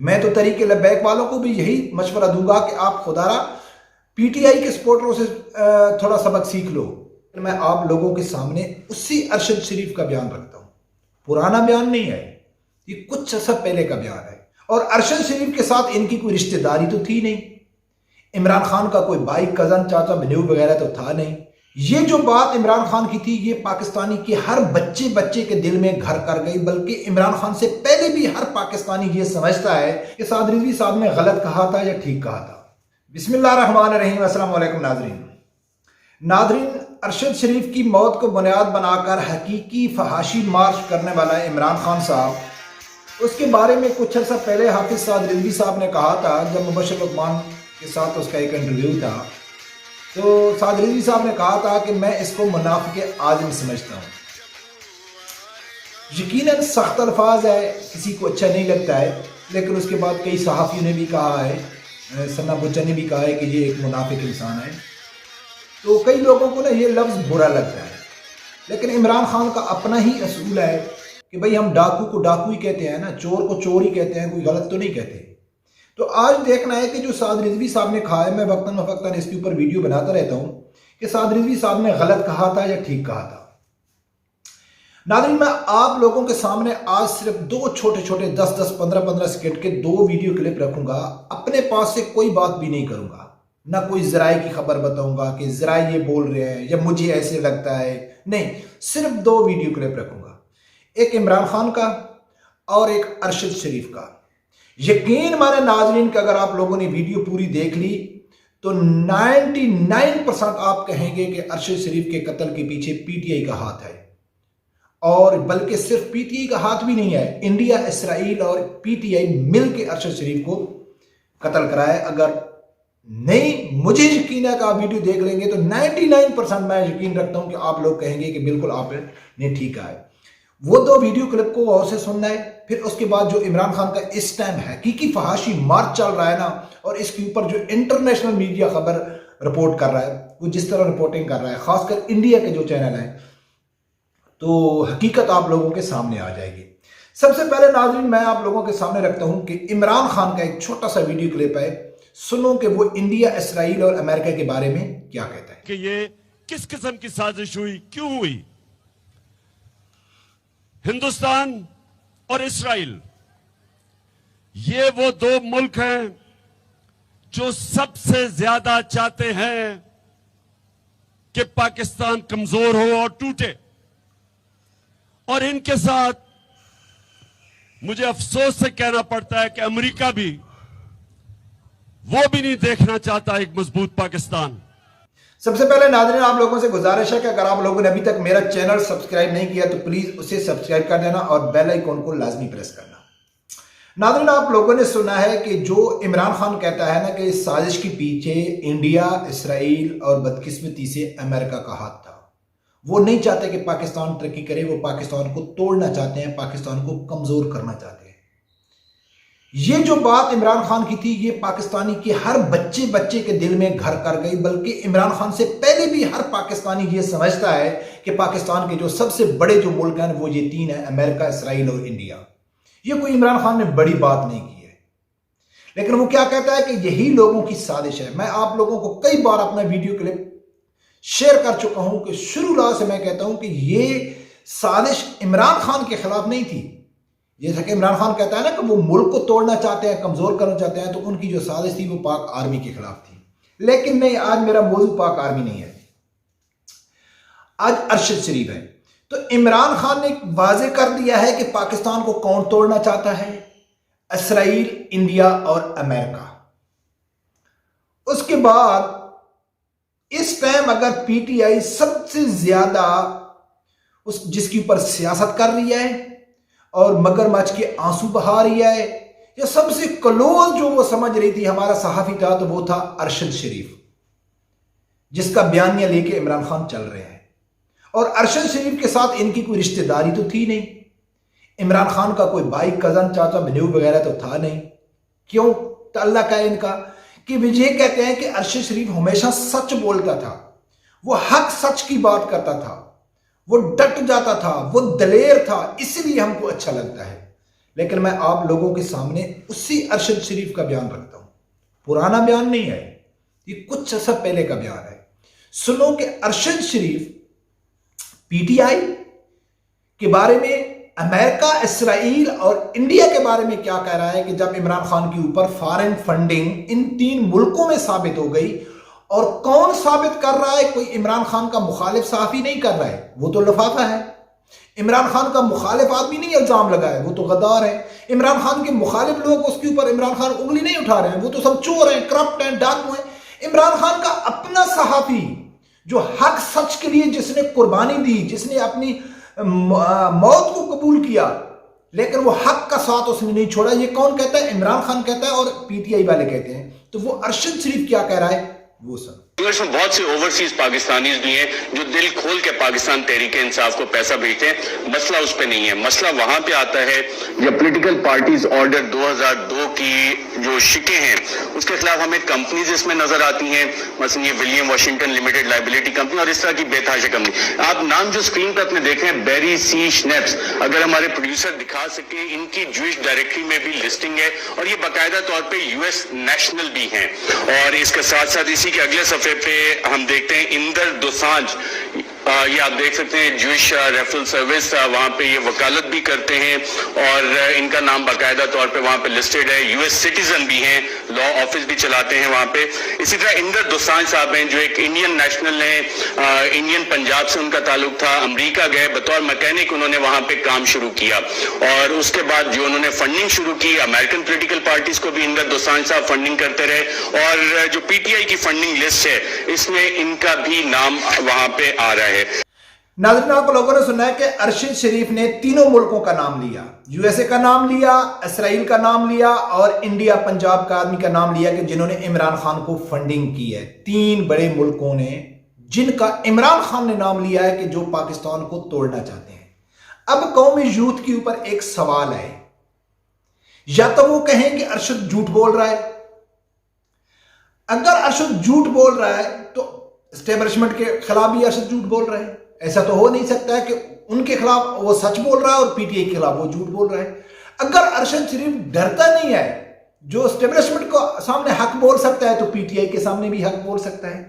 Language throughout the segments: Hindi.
मैं तो तरीके लब्बैक वालों को भी यही मशवरा दूंगा कि आप खुदारा पीटीआई के सपोर्टरों से थोड़ा सबक सीख लो। मैं आप लोगों के सामने उसी अरशद शरीफ का बयान रखता हूं, पुराना बयान नहीं है, ये कुछ अर्सा पहले का बयान है। और अरशद शरीफ के साथ इनकी कोई रिश्तेदारी तो थी नहीं, इमरान खान का कोई भाई कजन चाचा बनेऊ वगैरह तो था नहीं। ये जो बात इमरान खान की थी ये पाकिस्तानी के हर बच्चे बच्चे के दिल में घर कर गई, बल्कि इमरान खान से पहले भी हर पाकिस्तानी ये समझता है कि साद रिजवी साहब ने गलत कहा था या ठीक कहा था। बिस्मिल्लाहिर्रहमानिर्रहीम, अस्सलाम वालेकुम नाज़रीन, अरशद शरीफ की मौत को बुनियाद बनाकर हकीकी फहाशी मार्च करने वाला इमरान खान साहब, उसके बारे में कुछ अर्सा पहले हाफिज साद रिजवी साहब ने कहा था, जब मुबशर लुकमान के साथ उसका एक इंटरव्यू था, तो साद रिजवी साहब ने कहा था कि मैं इसको मुनाफिक आज़म समझता हूँ। यकीनन सख्त अल्फाज है, किसी को अच्छा नहीं लगता है, लेकिन उसके बाद कई सहाफ़ियों ने भी कहा है, सन्ना बुच्चा ने भी कहा है कि ये एक मुनाफिक इंसान है। तो कई लोगों को ना ये लफ्ज़ बुरा लगता है, लेकिन इमरान खान का अपना ही असूल है कि भाई हम डाकू को डाकू ही कहते हैं ना, चोर को चोर ही कहते हैं, कोई गलत तो नहीं कहते। तो आज देखना है कि जो साद रिजवी साहब ने कहा है, मैं वक्तन फवक्तन इसके ऊपर वीडियो बनाता रहता हूँ कि साद रिजवी साहब ने गलत कहा था या ठीक कहा था। नाज़रीन, मैं आप लोगों के सामने आज सिर्फ दो छोटे छोटे 10-10, 15-15 सेकंड के दो वीडियो क्लिप रखूंगा। अपने पास से कोई बात भी नहीं करूंगा, ना कोई ज़राए की खबर बताऊंगा कि ज़राए ये बोल रहे हैं या मुझे ऐसे लगता है, नहीं, सिर्फ दो वीडियो क्लिप रखूंगा, एक इमरान खान का और एक अरशद शरीफ का। यकीन माने नाज़रीन कि अगर आप लोगों ने वीडियो पूरी देख ली तो 99% आप कहेंगे कि अरशद शरीफ के कत्ल के पीछे पीटीआई का हाथ है। और बल्कि सिर्फ पीटीआई का हाथ भी नहीं है, इंडिया, इसराइल और पीटीआई मिल के अरशद शरीफ को कत्ल कराया। अगर नहीं मुझे यकीन है कि आप वीडियो देख लेंगे तो 99% मैं यकीन रखता हूं कि आप लोग कहेंगे कि बिल्कुल आपने ठीक कहा है। वो दो वीडियो क्लिप को गौर से सुनना है। फिर उसके बाद जो इमरान खान का इस टाइम हकीकी फहाशी मार्च चल रहा है ना, और इसके ऊपर जो इंटरनेशनल मीडिया खबर रिपोर्ट कर रहा है, वो जिस तरह रिपोर्टिंग कर रहा है, खासकर इंडिया के जो चैनल है, तो हकीकत आप लोगों के सामने आ जाएगी। सबसे पहले नाज़रीन मैं आप लोगों के सामने रखता हूं कि इमरान खान का एक छोटा सा वीडियो क्लिप है, सुनो कि वो इंडिया, इसराइल और अमेरिका के बारे में क्या कहता है। कि ये किस किस्म की साजिश हुई, क्यों हुई। हिंदुस्तान और इसराइल ये वो दो मुल्क हैं जो सबसे ज्यादा चाहते हैं कि पाकिस्तान कमजोर हो और टूटे, और इनके साथ मुझे अफसोस से कहना पड़ता है कि अमेरिका भी वो भी नहीं देखना चाहता एक मजबूत पाकिस्तान। सबसे पहले नाज़रीन आप लोगों से गुजारिश है कि अगर आप लोगों ने अभी तक मेरा चैनल सब्सक्राइब नहीं किया तो प्लीज उसे सब्सक्राइब कर देना और बेल आइकॉन को लाजमी प्रेस करना। नाज़रीन आप लोगों ने सुना है कि जो इमरान खान कहता है ना कि इस साजिश के पीछे इंडिया, इसराइल और बदकिस्मती से अमेरिका का हाथ था। वो नहीं चाहते कि पाकिस्तान तरक्की करे, वो पाकिस्तान को तोड़ना चाहते हैं, पाकिस्तान को कमजोर करना चाहते हैं। ये जो बात इमरान खान की थी ये पाकिस्तानी के हर बच्चे बच्चे के दिल में घर कर गई, बल्कि इमरान खान से पहले भी हर पाकिस्तानी ये समझता है कि पाकिस्तान के जो सबसे बड़े जो मुल्क हैं वो ये तीन है, अमेरिका, इसराइल और इंडिया। ये कोई इमरान खान ने बड़ी बात नहीं की है, लेकिन वो क्या कहता है कि यही लोगों की साजिश है। मैं आप लोगों को कई बार अपना वीडियो क्लिप शेयर कर चुका हूं कि शुरू से मैं कहता हूं कि ये साजिश इमरान खान के खिलाफ नहीं थी। जैसा कि इमरान खान कहता है ना कि वो मुल्क को तोड़ना चाहते हैं, कमजोर करना चाहते हैं, तो उनकी जो साजिश थी वो पाक आर्मी के खिलाफ थी। लेकिन नहीं, आज मेरा मौजू पाक आर्मी नहीं है, आज अरशद शरीफ है। तो इमरान खान ने वाजे कर दिया है कि पाकिस्तान को कौन तोड़ना चाहता है, इसराइल, इंडिया और अमेरिका। उसके बाद इस टाइम अगर पीटीआई सबसे ज्यादा उस जिसके ऊपर सियासत कर रही है और मगरमच्छ के आंसू बहा रही है, या सबसे क्लोज जो वो समझ रही थी हमारा सहाफी था, तो वो था अरशद शरीफ, जिसका बयानिया लेके इमरान खान चल रहे हैं। और अरशद शरीफ के साथ इनकी कोई रिश्तेदारी तो थी नहीं, इमरान खान का कोई भाई कजन चाचा बनेऊ वगैरह तो था नहीं। क्यों? तो अल्लाह का इनका कि विजय कहते हैं कि अरशद शरीफ हमेशा सच बोलता था, वो हक सच की बात करता था, वो डट जाता था, वो दलेर था, इसलिए हमको अच्छा लगता है। लेकिन मैं आप लोगों के सामने उसी अरशद शरीफ का बयान रखता हूं। पुराना बयान नहीं है, ये कुछ अर्सा पहले का बयान है। सुनो कि अरशद शरीफ पीटीआई के बारे में, अमेरिका, इसराइल और इंडिया के बारे में क्या कह रहा है कि जब इमरान खान के ऊपर फॉरेन फंडिंग इन 3 मुल्कों में साबित हो गई, और कौन साबित कर रहा है? कोई इमरान खान का मुखालिफ सहाफी नहीं कर रहा है, वो तो लफाफा है। इमरान खान का मुखालिफ आदमी नहीं इल्जाम लगाए, वो तो गद्दार है। इमरान खान के मुखालिफ लोग उसके ऊपर इमरान खान उंगली नहीं उठा रहे हैं, वो तो सब चोर हैं, करप्ट हैं, डाकू हैं। इमरान खान का अपना सहाफी जो हक सच के लिए जिसने कुर्बानी दी, जिसने अपनी मौत को कबूल किया, लेकिन वो हक का साथ उसने नहीं छोड़ा, ये कौन कहता है? इमरान खान कहता है और पीटीआई वाले कहते हैं। तो वो अरशद शरीफ क्या कह रहा है वो सुन। में बहुत से ओवरसीज पाकिस्तानीज भी हैं जो दिल खोल के पाकिस्तान तहरीक इंसाफ को पैसा भेजते हैं। मसला उस पे नहीं है, मसला वहां पे आता है जब पॉलिटिकल पार्टीज ऑर्डर 2002 की जो शिके हैं उसके खिलाफ हमें कंपनीज इसमें नजर आती हैं, मसलन ये William Washington limited liability company और इस तरह की बेतहाशा कंपनी। आप नाम जो स्क्रीन पर अपने देख रहे हैं, बैरी सी स्नैप्स, अगर हमारे प्रोड्यूसर दिखा सके, इनकी ज्यूइश डायरेक्टरी में भी लिस्टिंग है और ये बाकायदा तौर पर यूएस नेशनल भी हैं। और इसके साथ साथ इसी के अगले सफे पे हम देखते हैं इंदर दोसांझ, ये आप देख सकते हैं ज्यूइश रेफरल सर्विस, वहां पे ये वकालत भी करते हैं और इनका नाम बाकायदा तौर पे वहां पे लिस्टेड है। यूएस सिटीजन भी हैं, लॉ ऑफिस भी चलाते हैं वहां पे। इसी तरह इंदर दोसांझ साहब हैं जो एक इंडियन नेशनल हैं, इंडियन पंजाब से उनका ताल्लुक था, अमेरिका गए बतौर मैकेनिक, उन्होंने वहां पे काम शुरू किया और उसके बाद जो उन्होंने फंडिंग शुरू की अमेरिकन पोलिटिकल पार्टीज को भी इंदर दोसांझ साहब फंडिंग करते रहे और जो पीटीआई की फंडिंग लिस्ट है इसमें इनका भी नाम वहां पे आ रहा है। नाज़रीन, आप लोगों ने सुना है कि अरशद शरीफ ने तीनों मुल्कों का नाम लिया, यूएसए का नाम लिया, इसराइल का नाम लिया और इंडिया पंजाब का आदमी का नाम लिया कि जिन्होंने इमरान खान को फंडिंग की है। 3 बड़े मुल्कों ने जिनका इमरान खान ने नाम लिया है कि जो पाकिस्तान को तोड़ना चाहते हैं। अब कौमी यूथ के ऊपर एक सवाल है, या तो वो कहें कि अरशद झूठ बोल रहा है। अगर अरशद झूठ बोल रहा है तो एस्टेब्लिशमेंट के खिलाफ भी अरशद झूठ बोल रहा है। ऐसा तो हो नहीं सकता है कि उनके खिलाफ वो सच बोल रहा है और पीटीआई के खिलाफ वो झूठ बोल रहा है। अगर अरशद शरीफ डरता नहीं है, जो एस्टेब्लिशमेंट को सामने हक बोल सकता है तो पीटीआई के सामने भी हक बोल सकता है।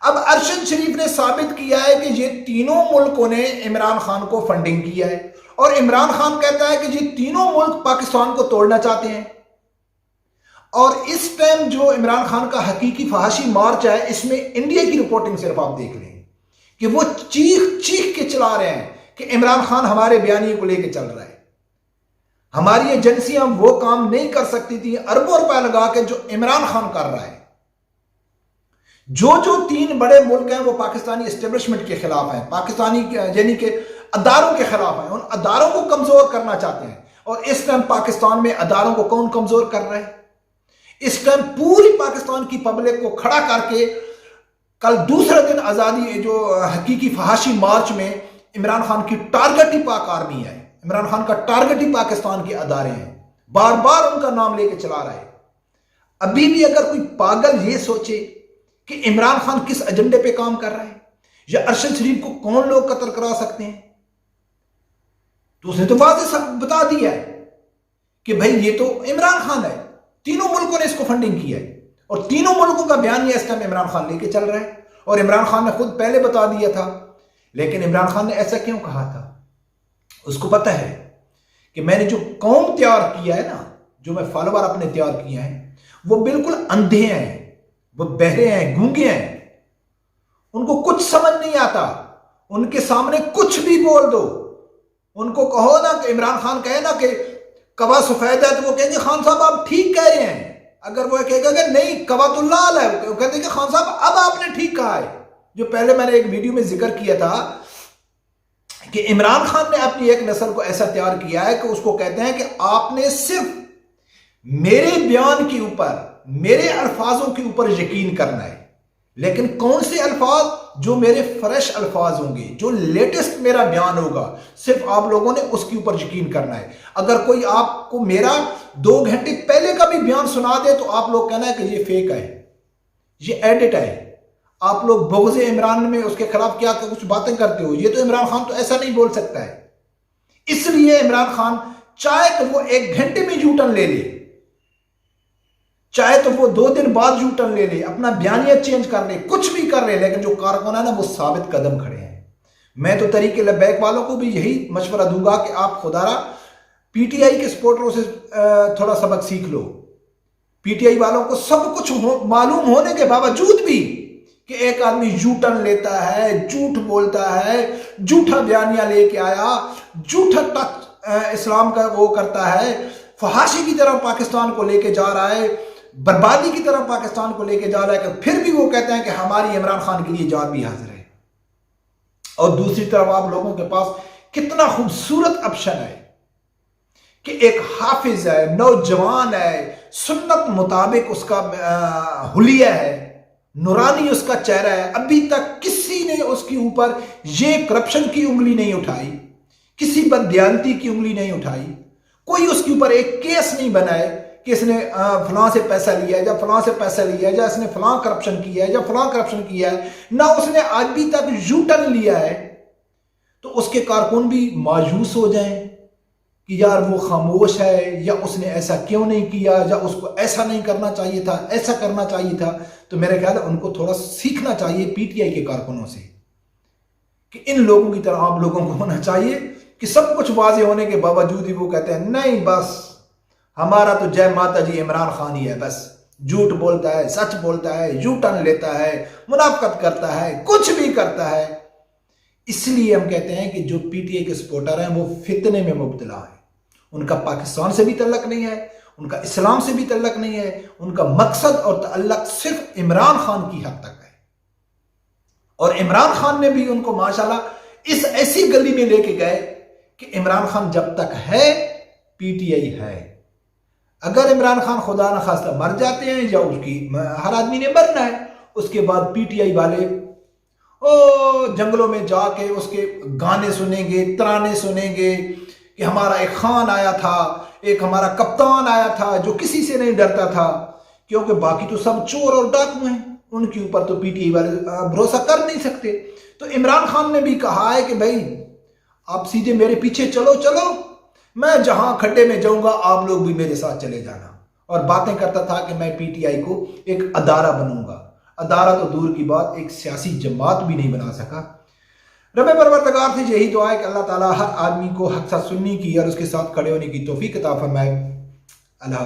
अब अरशद शरीफ ने साबित किया है कि ये तीनों मुल्कों ने इमरान खान को फंडिंग किया है और इमरान खान कहता है कि ये तीनों मुल्क पाकिस्तान को तोड़ना चाहते हैं। और इस टाइम जो इमरान खान का हकीकी फहाशी मार्च है, इसमें इंडिया की रिपोर्टिंग सिर्फ आप देख लें कि वो चीख चीख के चला रहे हैं कि इमरान खान हमारे बयानिए को लेके चल रहा है। हमारी एजेंसियां वो काम नहीं कर सकती थी अरबों रुपए लगा के जो इमरान खान कर रहा है। जो 3 बड़े मुल्क हैं वो पाकिस्तानी एस्टेब्लिशमेंट के खिलाफ हैं, पाकिस्तानी यानी कि अदारों के खिलाफ हैं, उन अदारों को कमजोर करना चाहते हैं। और इस टाइम पाकिस्तान में अदारों को कौन कमजोर कर रहा है? इस टाइम पूरी पाकिस्तान की पब्लिक को खड़ा करके कल दूसरे दिन आजादी जो हकीकी फहाशी मार्च में इमरान खान की टारगेट ही पाक आर्मी है, इमरान खान का टारगेट ही पाकिस्तान के अदारे हैं, बार बार उनका नाम लेके चला रहा है। अभी भी अगर कोई पागल ये सोचे कि इमरान खान किस एजेंडे पे काम कर रहा है या अरशद शरीफ को कौन लोग कत्ल करा सकते हैं, तो उसने तो वाज़ेह बता दिया है कि भाई ये तो इमरान खान है, तीनों मुल्कों ने इसको फंडिंग की है और तीनों मुल्कों का बयान इस टाइम इमरान खान लेके चल रहा है। और इमरान खान ने खुद पहले बता दिया था, लेकिन इमरान खान ने ऐसा क्यों कहा था? उसको पता है कि मैंने जो कौम तैयार किया है ना, जो मैं फॉलोवर अपने तैयार किए हैं, वो बिल्कुल अंधे हैं, वो बहरे हैं, गूंगे हैं, उनको कुछ समझ नहीं आता। उनके सामने कुछ भी बोल दो, उनको कहो ना कि इमरान खान कहे ना कि कवा सफेद है तो वो कहेंगे खान साहब आप ठीक कह रहे हैं। अगर वो कहेगा कि नहीं कवा तो लाल है, वो कहते हैं कि खान साहब अब आपने ठीक कहा है। जो पहले मैंने एक वीडियो में जिक्र किया था कि इमरान खान ने अपनी एक नस्ल को ऐसा तैयार किया है कि उसको कहते हैं कि आपने सिर्फ मेरे बयान के ऊपर, मेरे अल्फाजों के ऊपर यकीन करना है, लेकिन कौन से अल्फाज? जो मेरे फ्रेश अल्फाज होंगे, जो लेटेस्ट मेरा बयान होगा, सिर्फ आप लोगों ने उसके ऊपर यकीन करना है। अगर कोई आपको मेरा 2 घंटे पहले का भी बयान सुना दे तो आप लोग कहना है कि ये फेक है, ये एडिट है, आप लोग बुग़्ज़ इमरान में उसके खिलाफ क्या कुछ बातें करते हो, ये तो इमरान खान तो ऐसा नहीं बोल सकता है। इसलिए इमरान खान चाहे तो वो 1 घंटे में यूटर्न ले ले, चाहे तो वो 2 दिन बाद यूटर्न ले ले, अपना बयानिया चेंज कर ले, कुछ भी कर ले, लेकिन जो कारकुन है ना वो साबित कदम खड़े हैं। मैं तो तरीके लब्बैक वालों को भी यही मशवरा दूंगा कि आप खुदारा पीटीआई के सपोर्टरों से थोड़ा सबक सीख लो। पीटीआई वालों को सब कुछ मालूम होने के बावजूद भी कि एक आदमी यूटर्न लेता है, झूठ बोलता है, झूठा बयानिया लेके आया, झूठा टच इस्लाम का वो करता है, फहाशी की तरफ पाकिस्तान को लेके जा रहा है, बर्बादी की तरफ पाकिस्तान को लेके जा रहा है, कि फिर भी वो कहते हैं कि हमारी इमरान खान के लिए जान भी हाजिर है। और दूसरी तरफ आप लोगों के पास कितना खूबसूरत ऑप्शन है कि एक हाफिज है, नौजवान है, सुन्नत मुताबिक उसका हुलिया है, नूरानी उसका चेहरा है, अभी तक किसी ने उसके ऊपर ये करप्शन की उंगली नहीं उठाई, किसी बददियानती की उंगली नहीं उठाई, कोई उसके ऊपर एक केस नहीं बनाए कि इसने फलां से पैसा लिया है, या फलां से पैसा लिया है, या इसने फलां करप्शन किया है, या फलां करप्शन किया है, ना उसने आज भी तक यूटर्न लिया है। तो उसके कारकुन भी मायूस हो जाएं कि यार वो खामोश है, या उसने ऐसा क्यों नहीं किया, या उसको ऐसा नहीं करना चाहिए था, ऐसा करना चाहिए था। तो मेरे ख्याल है उनको थोड़ा सीखना चाहिए पीटीआई के कारकुनों से कि इन लोगों की तरह आप लोगों को होना चाहिए कि सब कुछ वाजे होने के बावजूद ही वो कहते हैं नहीं बस हमारा तो जय माता जी इमरान खान ही है, बस झूठ बोलता है, सच बोलता है, यूटर्न लेता है, मुनाफकत करता है, कुछ भी करता है। इसलिए हम कहते हैं कि जो पीटीआई के सपोर्टर हैं वो फितने में मुब्तला है। उनका पाकिस्तान से भी तल्लक नहीं है, उनका इस्लाम से भी तल्लक नहीं है, उनका मकसद और तअल्लुक सिर्फ इमरान खान की हद तक है। और इमरान खान ने भी उनको माशाल्लाह इस ऐसी गली में लेके गए कि इमरान खान जब तक है पीटीआई है। अगर इमरान खान खुदा न खास्ता मर जाते हैं, या उसकी हर आदमी ने मरना है, उसके बाद पीटीआई वाले जंगलों में जाके उसके गाने सुनेंगे, तराने सुनेंगे कि हमारा एक खान आया था, एक हमारा कप्तान आया था जो किसी से नहीं डरता था, क्योंकि बाकी तो सब चोर और डाकू हैं, उनके ऊपर तो पीटीआई वाले भरोसा कर नहीं सकते। तो इमरान खान ने भी कहा है कि भाई आप सीधे मेरे पीछे चलो चलो, मैं जहां खड्डे में जाऊंगा आप लोग भी मेरे साथ चले जाना। और बातें करता था कि मैं पीटीआई को एक अदारा बनूंगा। अदारा तो दूर की बात, एक सियासी जमात भी नहीं बना सका। रब परवरदिगार से यही दुआ है कि अल्लाह ताला हर आदमी को हक साथ सुनने की और उसके साथ खड़े होने की तौफीक अता फरमाए। अल्लाह।